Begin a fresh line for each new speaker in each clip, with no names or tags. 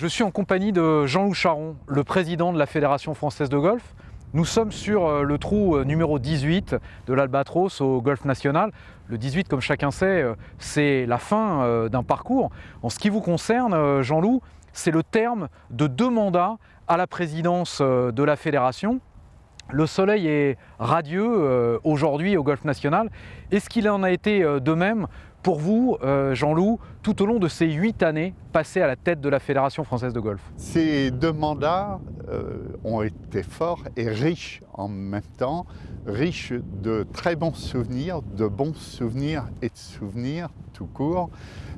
Je suis en compagnie de Jean-Loup Charron, le président de la Fédération française de golf. Nous sommes sur le trou numéro 18 de l'Albatros au Golf National. Le 18, comme chacun sait, c'est la fin d'un parcours. En ce qui vous concerne, Jean-Loup, c'est le terme de 2 mandats à la présidence de la Fédération. Le soleil est radieux aujourd'hui au Golf National. Est-ce qu'il en a été de même pour vous, Jean-Loup, tout au long de ces 8 années passées à la tête de la Fédération française de golf?
Ces 2 mandats ont été forts et riches en même temps, riches de très bons souvenirs, de bons souvenirs et de souvenirs tout court.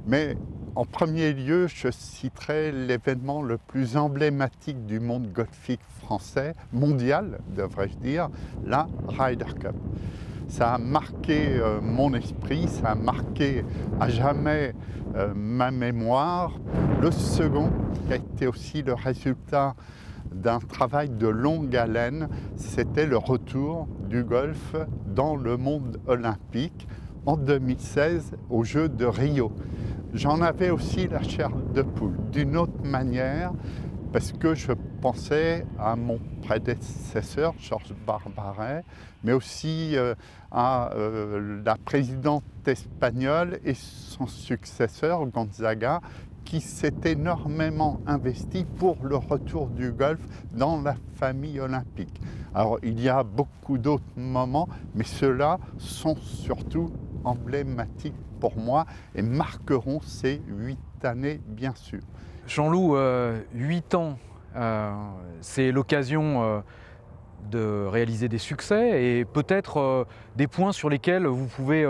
Mais en premier lieu, je citerai l'événement le plus emblématique du monde golfique français, mondial devrais-je dire, la Ryder Cup. Ça a marqué mon esprit, ça a marqué à jamais ma mémoire. Le second, qui a été aussi le résultat d'un travail de longue haleine, c'était le retour du golf dans le monde olympique en 2016 aux Jeux de Rio. J'en avais aussi la chair de poule, d'une autre manière, parce que je pensais à mon prédécesseur, Georges Barbaret, mais aussi à la présidente espagnole et son successeur, Gonzaga, qui s'est énormément investi pour le retour du golf dans la famille olympique. Alors, il y a beaucoup d'autres moments, mais ceux-là sont surtout emblématiques pour moi et marqueront ces 8 années, bien sûr.
Jean-Loup, 8 ans, c'est l'occasion de réaliser des succès et peut-être des points sur lesquels vous pouvez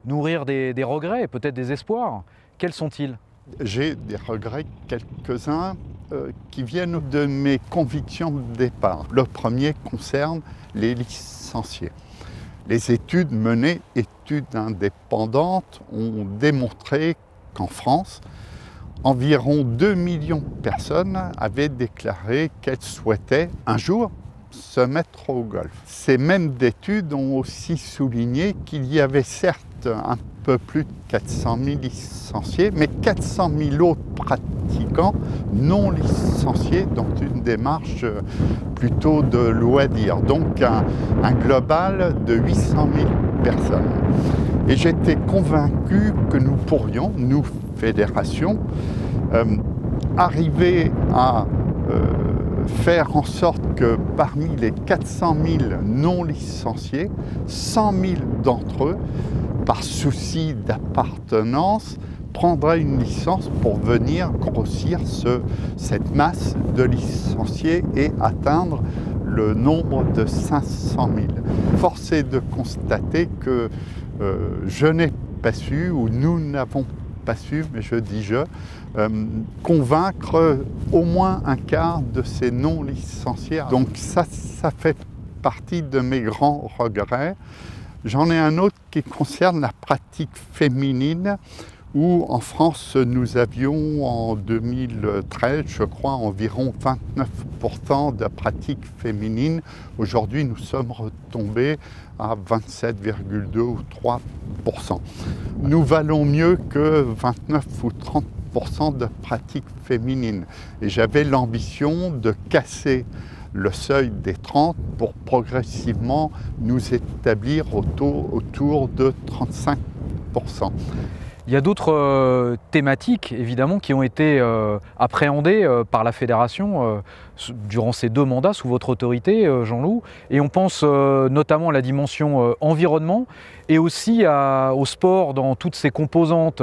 nourrir des regrets et peut-être des espoirs. Quels sont-ils?
J'ai des regrets, quelques-uns, qui viennent de mes convictions de départ. Le premier concerne les licenciés. Les études menées, études indépendantes, ont démontré qu'en France, environ 2 millions de personnes avaient déclaré qu'elles souhaitaient un jour se mettre au golf. Ces mêmes études ont aussi souligné qu'il y avait certes un peu plus de 400 000 licenciés, mais 400 000 autres pratiquants non licenciés dans une démarche plutôt de loisir. Donc un global de 800 000 personnes. Et j'étais convaincu que nous pourrions, nous, fédération, arriver à faire en sorte que parmi les 400 000 non licenciés, 100 000 d'entre eux, par souci d'appartenance, prendraient une licence pour venir grossir cette masse de licenciés et atteindre le nombre de 500 000. Force est de constater que je n'ai pas su, ou nous n'avons pas su, mais je dis convaincre au moins un quart de ces non-licenciés. Donc ça fait partie de mes grands regrets. J'en ai un autre qui concerne la pratique féminine, où en France, nous avions en 2013, je crois, environ 29% de pratiques féminines. Aujourd'hui, nous sommes retombés à 27,2 ou 3%. Nous valons mieux que 29 ou 30% de pratiques féminines. Et j'avais l'ambition de casser le seuil des 30 pour progressivement nous établir autour de 35%.
Il y a d'autres thématiques, évidemment, qui ont été appréhendées par la Fédération durant ces 2 mandats sous votre autorité, Jean-Loup. Et on pense notamment à la dimension environnement et aussi au sport dans toutes ses composantes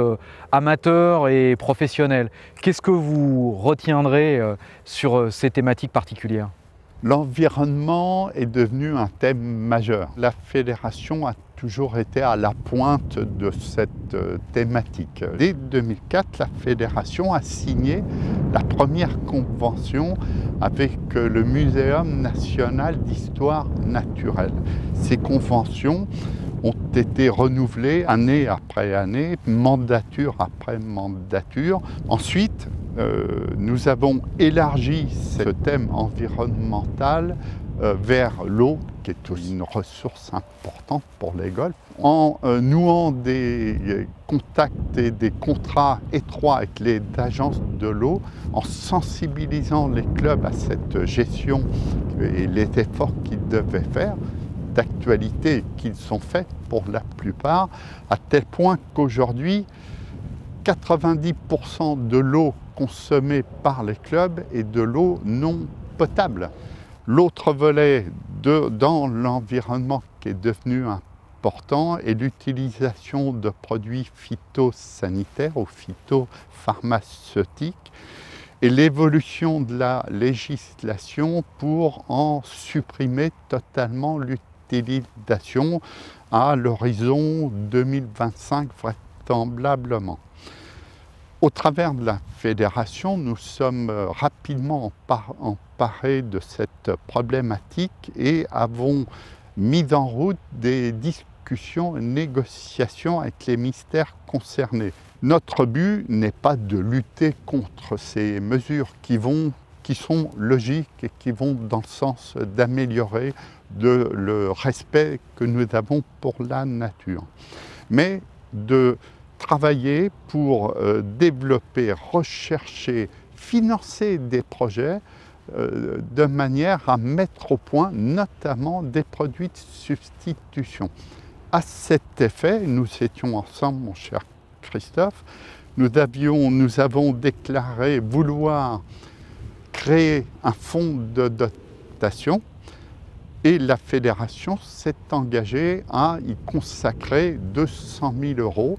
amateurs et professionnelles. Qu'est-ce que vous retiendrez sur ces thématiques particulières?
L'environnement est devenu un thème majeur. La Fédération a toujours été à la pointe de cette thématique. Dès 2004, la Fédération a signé la première convention avec le Muséum national d'histoire naturelle. Ces conventions ont été renouvelées année après année, mandature après mandature. Ensuite, nous avons élargi ce thème environnemental vers l'eau, qui est aussi une ressource importante pour les golfs, en nouant des contacts et des contrats étroits avec les agences de l'eau, en sensibilisant les clubs à cette gestion et les efforts qu'ils devaient faire, d'actualité qu'ils ont fait pour la plupart, à tel point qu'aujourd'hui, 90% de l'eau consommée par les clubs est de l'eau non potable. L'autre volet dans l'environnement qui est devenu important est l'utilisation de produits phytosanitaires ou phytopharmaceutiques et l'évolution de la législation pour en supprimer totalement l'utilisation à l'horizon 2025 vraisemblablement. Au travers de la fédération, nous sommes rapidement emparés de cette problématique et avons mis en route des discussions et négociations avec les ministères concernés. Notre but n'est pas de lutter contre ces mesures qui sont logiques et qui vont dans le sens d'améliorer le respect que nous avons pour la nature, mais de travailler pour développer, rechercher, financer des projets de manière à mettre au point notamment des produits de substitution. À cet effet, nous étions ensemble, mon cher Christophe, nous avons déclaré vouloir créer un fonds de dotation et la fédération s'est engagée à y consacrer 200 000 €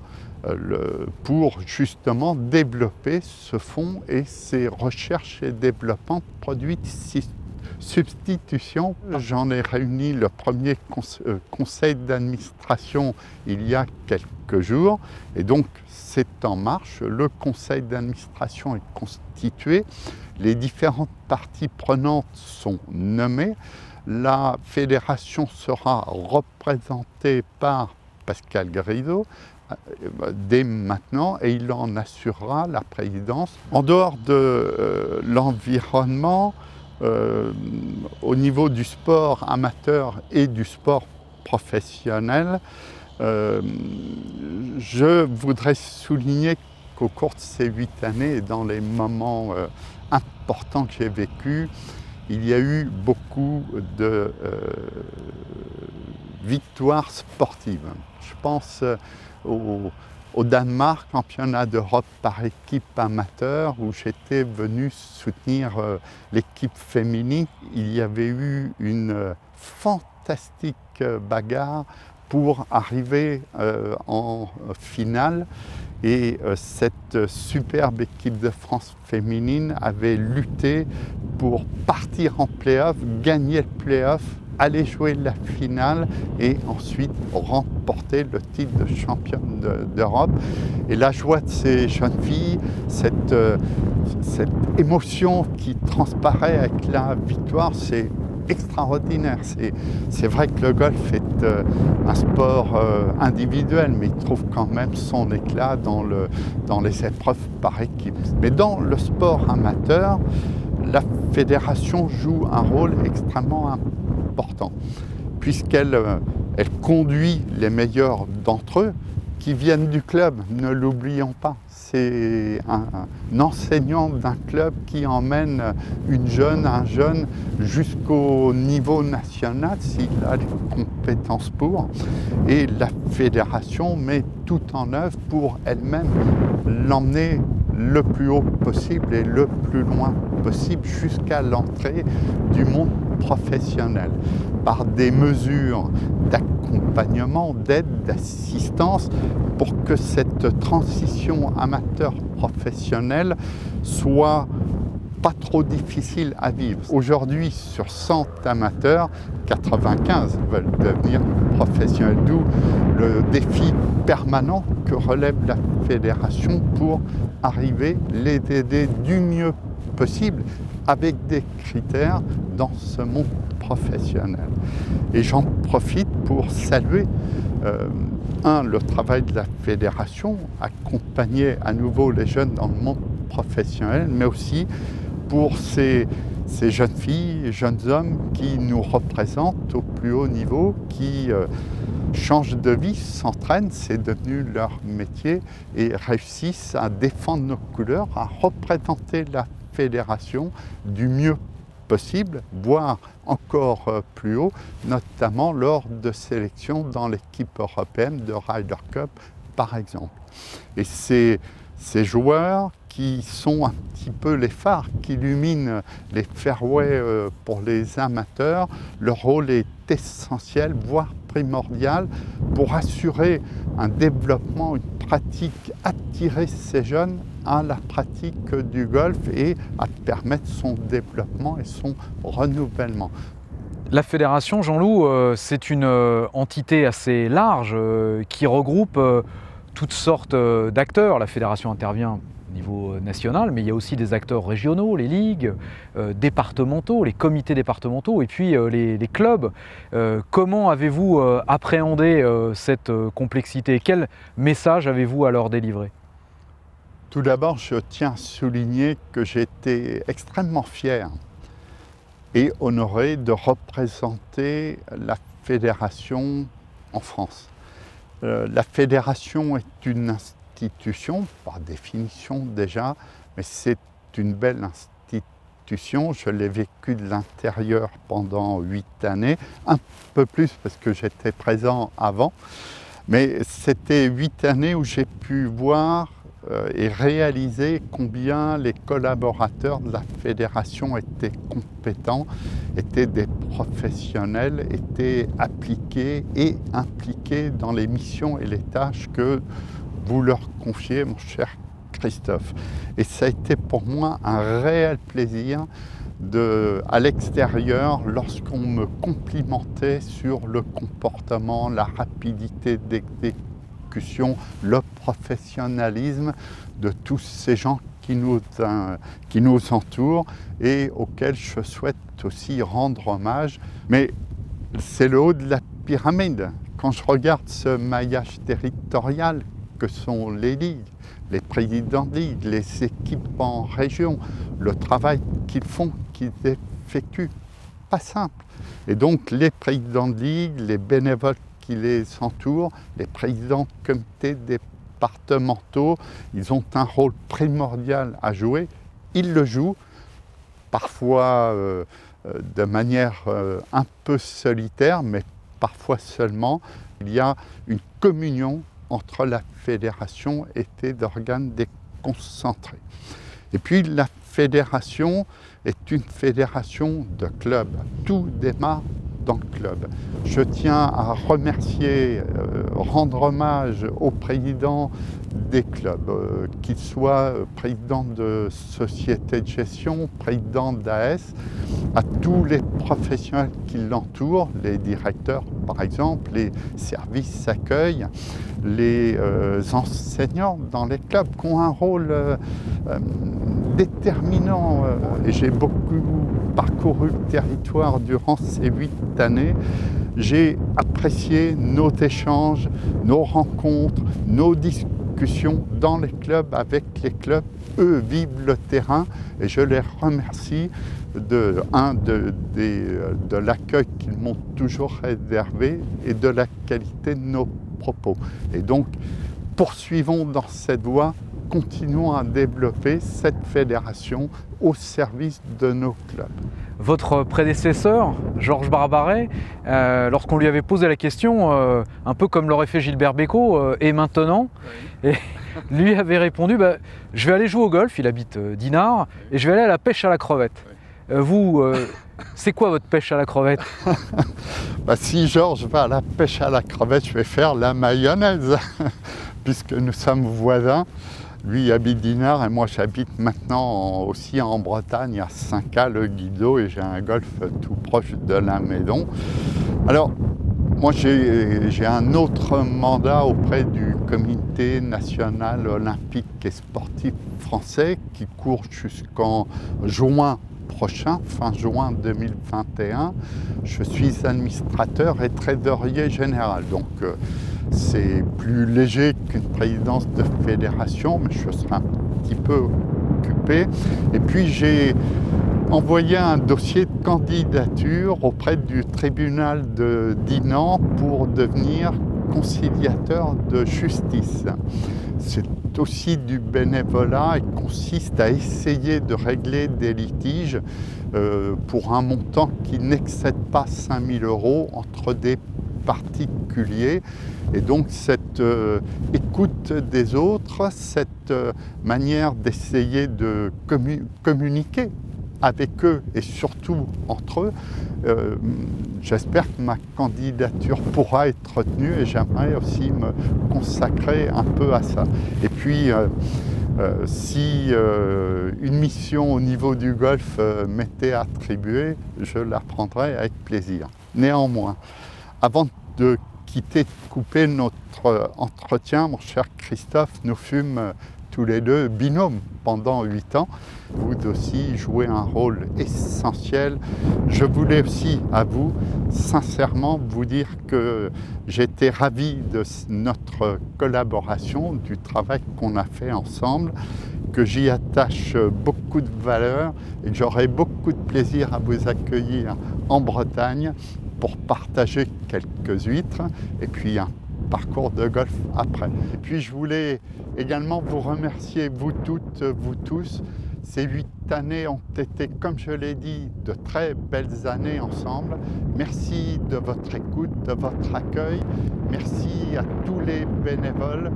pour justement développer ce fonds et ses recherches et développement de produits de substitution. J'en ai réuni le premier conseil d'administration il y a quelques jours et donc c'est en marche. Le conseil d'administration est constitué, les différentes parties prenantes sont nommées, la fédération sera représentée par Pascal Grisot dès maintenant et il en assurera la présidence. En dehors de l'environnement, au niveau du sport amateur et du sport professionnel, je voudrais souligner qu'au cours de ces 8 années et dans les moments importants que j'ai vécus, il y a eu beaucoup de victoires sportives. Je pense au Danemark, championnat d'Europe par équipe amateur, où j'étais venu soutenir l'équipe féminine. Il y avait eu une fantastique bagarre pour arriver en finale. Et cette superbe équipe de France féminine avait lutté pour partir en play-off, gagner le play-off, aller jouer la finale et ensuite remporter le titre de championne d'Europe. Et la joie de ces jeunes filles, cette émotion qui transparaît avec la victoire, c'est extraordinaire. C'est vrai que le golf est un sport individuel, mais il trouve quand même son éclat dans les épreuves par équipe. Mais dans le sport amateur, la fédération joue un rôle extrêmement important, puisqu'elle conduit les meilleurs d'entre eux qui viennent du club, ne l'oublions pas. C'est un enseignant d'un club qui emmène un jeune jusqu'au niveau national s'il a les compétences pour. Et la fédération met tout en œuvre pour elle-même l'emmener le plus haut possible et le plus loin possible jusqu'à l'entrée du monde professionnel par des mesures d'accompagnement, d'aide, d'assistance pour que cette transition amateur-professionnelle soit pas trop difficile à vivre. Aujourd'hui, sur 100 amateurs, 95 veulent devenir professionnels, d'où le défi permanent que relève la fédération pour arriver, les aider du mieux possible avec des critères dans ce monde professionnel. Et j'en profite pour saluer le travail de la fédération, accompagner à nouveau les jeunes dans le monde professionnel, mais aussi pour ces ces jeunes filles, jeunes hommes qui nous représentent au plus haut niveau, qui changent de vie, s'entraînent, c'est devenu leur métier et réussissent à défendre nos couleurs, à représenter la fédération du mieux possible, voire encore plus haut, notamment lors de sélections dans l'équipe européenne de Ryder Cup par exemple. Et ces joueurs qui sont un petit peu les phares, qui illuminent les fairways pour les amateurs, leur rôle est essentiel, voire primordial, pour assurer un développement, une pratique, attirer ces jeunes à la pratique du golf et à permettre son développement et son renouvellement.
La fédération, Jean-Loup, c'est une entité assez large qui regroupe toutes sortes d'acteurs. La fédération intervient au niveau national, mais il y a aussi des acteurs régionaux, les ligues, départementaux, les comités départementaux et puis les clubs. Comment avez-vous appréhendé cette complexité? Quel message avez-vous à leur délivrer?
Tout d'abord, je tiens à souligner que j'ai été extrêmement fier et honoré de représenter la fédération en France. La fédération est une institution, par définition déjà, mais c'est une belle institution. Je l'ai vécue de l'intérieur pendant 8 années, un peu plus parce que j'étais présent avant, mais c'était 8 années où j'ai pu voir et réaliser combien les collaborateurs de la fédération étaient compétents, étaient des professionnels, étaient appliqués et impliqués dans les missions et les tâches que vous leur confiez, mon cher Christophe. Et ça a été pour moi un réel plaisir à l'extérieur, lorsqu'on me complimentait sur le comportement, la rapidité d'exécution, le professionnalisme de tous ces gens qui nous entourent et auxquels je souhaite aussi rendre hommage. Mais c'est le haut de la pyramide. Quand je regarde ce maillage territorial que sont les ligues, les présidents de ligue, les équipes en région, le travail qu'ils font, qu'ils effectuent, pas simple. Et donc les présidents de ligue, les bénévoles qui les entourent, les présidents de comités départementaux, ils ont un rôle primordial à jouer. Ils le jouent, parfois de manière un peu solitaire, mais parfois seulement. Il y a une communion entre la fédération et les organes déconcentrés. Et puis la fédération est une fédération de clubs. Tout démarre dans le club. Je tiens à remercier, rendre hommage aux présidents des clubs, qu'ils soient présidents de sociétés de gestion, présidents d'AS, à tous les professionnels qui l'entourent, les directeurs par exemple, les services accueil, les enseignants dans les clubs qui ont un rôle déterminant. Et j'ai beaucoup parcouru le territoire durant ces 8 années. J'ai apprécié nos échanges, nos rencontres, nos discussions dans les clubs, avec les clubs. Eux vivent le terrain et je les remercie de l'accueil qu'ils m'ont toujours réservé et de la qualité de nos propos. Et donc, poursuivons dans cette voie, continuons à développer cette fédération au service de nos clubs.
Votre prédécesseur, Georges Barbaret, lorsqu'on lui avait posé la question, un peu comme l'aurait fait Gilbert Bécaud, et maintenant, oui. Et lui avait répondu, je vais aller jouer au golf, il habite Dinard, et je vais aller à la pêche à la crevette. Oui. Vous, c'est quoi votre pêche à la crevette?
Si Georges va à la pêche à la crevette, je vais faire la mayonnaise, puisque nous sommes voisins. Lui habite Dinard et moi j'habite maintenant aussi en Bretagne, à Saint-Caux-le-Guido, et j'ai un golf tout proche de la maison. Alors, moi j'ai un autre mandat auprès du Comité national olympique et sportif français qui court jusqu'en juin prochain, fin juin 2021. Je suis administrateur et trésorier général. Donc, c'est plus léger qu'une présidence de fédération, mais je serai un petit peu occupé. Et puis j'ai envoyé un dossier de candidature auprès du tribunal de Dinan pour devenir conciliateur de justice. C'est aussi du bénévolat et consiste à essayer de régler des litiges pour un montant qui n'excède pas 5 000 € entre des particuliers. Et donc cette écoute des autres, cette manière d'essayer de communiquer avec eux et surtout entre eux, j'espère que ma candidature pourra être retenue et j'aimerais aussi me consacrer un peu à ça. Et puis si une mission au niveau du Golfe m'était attribuée, je la prendrais avec plaisir. Néanmoins, avant de couper notre entretien, mon cher Christophe, nous fûmes tous les deux binômes pendant 8 ans. Vous aussi jouez un rôle essentiel. Je voulais aussi à vous, sincèrement, vous dire que j'étais ravi de notre collaboration, du travail qu'on a fait ensemble, que j'y attache beaucoup de valeur et que j'aurai beaucoup de plaisir à vous accueillir en Bretagne pour partager quelques huîtres et puis un parcours de golf après. Et puis je voulais également vous remercier, vous toutes, vous tous. Ces 8 années ont été, comme je l'ai dit, de très belles années ensemble. Merci de votre écoute, de votre accueil. Merci à tous les bénévoles,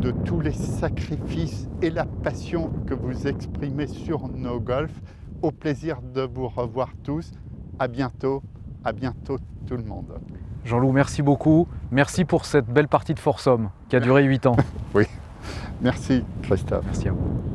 de tous les sacrifices et la passion que vous exprimez sur nos golfs. Au plaisir de vous revoir tous. À bientôt tout le monde.
Jean-Loup, merci beaucoup. Merci pour cette belle partie de foursome qui a duré 8 ans.
Oui, merci Christophe.
Merci à vous.